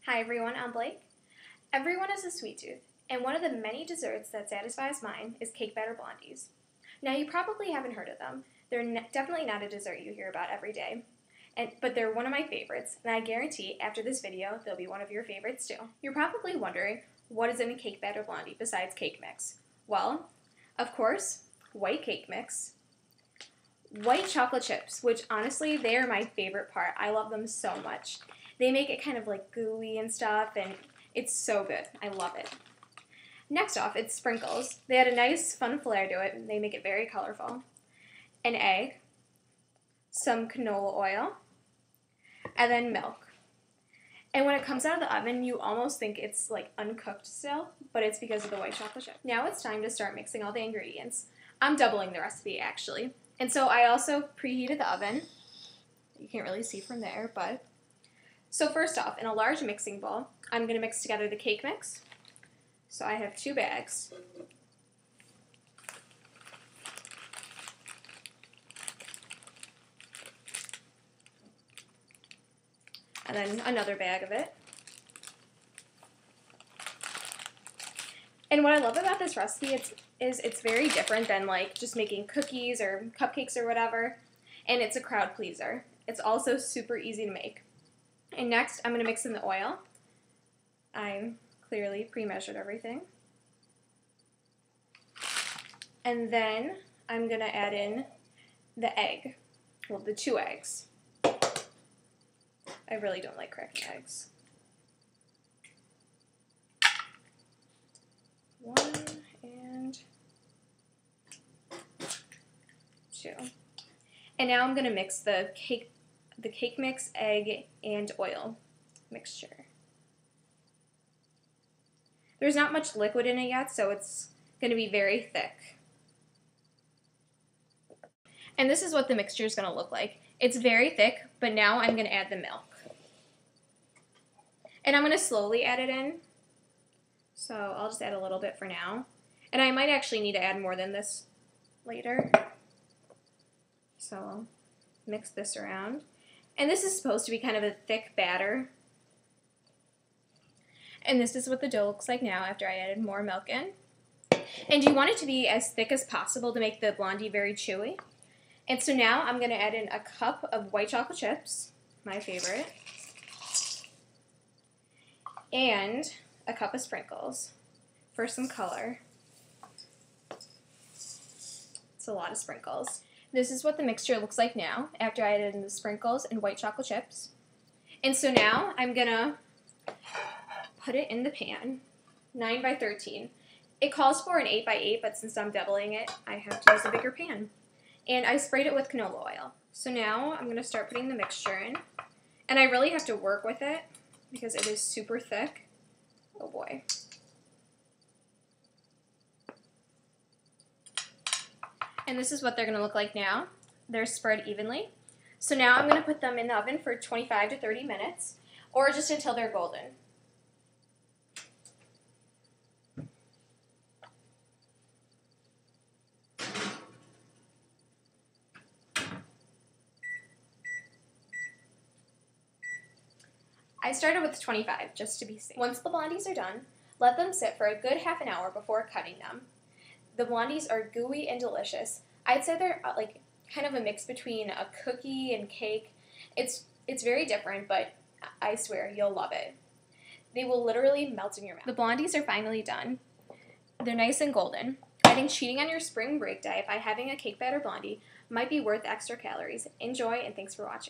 Hi everyone, I'm Blake. Everyone has a sweet tooth, and one of the many desserts that satisfies mine is cake batter blondies. Now you probably haven't heard of them. They're definitely not a dessert you hear about every day, but they're one of my favorites, and I guarantee after this video they'll be one of your favorites too. You're probably wondering, what is in a cake batter blondie besides cake mix? Well, of course, white cake mix, white chocolate chips, which honestly, they are my favorite part. I love them so much. They make it kind of like gooey and stuff, and it's so good. I love it. Next off, it's sprinkles. They add a nice, fun flair to it, and they make it very colorful. An egg, some canola oil, and then milk. And when it comes out of the oven, you almost think it's like uncooked still, but it's because of the white chocolate chip. Now it's time to start mixing all the ingredients. I'm doubling the recipe, actually. And so I also preheated the oven. You can't really see from there, but... So first off, in a large mixing bowl, I'm going to mix together the cake mix. So I have 2 bags. And then another bag of it. And what I love about this recipe is it's very different than like just making cookies or cupcakes or whatever. And it's a crowd pleaser. It's also super easy to make. And next, I'm going to mix in the oil. I clearly pre-measured everything. And then I'm going to add in the egg. Well, the 2 eggs. I really don't like cracking eggs. 1 and 2. And now I'm going to mix the cake mix, egg, and oil mixture. There's not much liquid in it yet, so it's going to be very thick. And this is what the mixture is going to look like. It's very thick, but now I'm going to add the milk. And I'm going to slowly add it in. So I'll just add a little bit for now. And I might actually need to add more than this later. So I'll mix this around. And this is supposed to be kind of a thick batter. And this is what the dough looks like now after I added more milk in. And you want it to be as thick as possible to make the blondie very chewy. And so now I'm going to add in a cup of white chocolate chips, my favorite, and a cup of sprinkles for some color. It's a lot of sprinkles. This is what the mixture looks like now after I added in the sprinkles and white chocolate chips. And so now I'm going to put it in the pan, 9 by 13. It calls for an 8 by 8, but since I'm doubling it, I have to use a bigger pan. And I sprayed it with canola oil. So now I'm going to start putting the mixture in. And I really have to work with it because it is super thick. Oh boy. And this is what they're going to look like now. They're spread evenly. So now I'm going to put them in the oven for 25 to 30 minutes, or just until they're golden. I started with 25 just to be safe. Once the blondies are done, let them sit for a good half an hour before cutting them. The blondies are gooey and delicious. I'd say they're like kind of a mix between a cookie and cake. It's very different, but I swear you'll love it. They will literally melt in your mouth. The blondies are finally done. They're nice and golden. I think cheating on your spring break diet by having a cake batter blondie might be worth extra calories. Enjoy, and thanks for watching.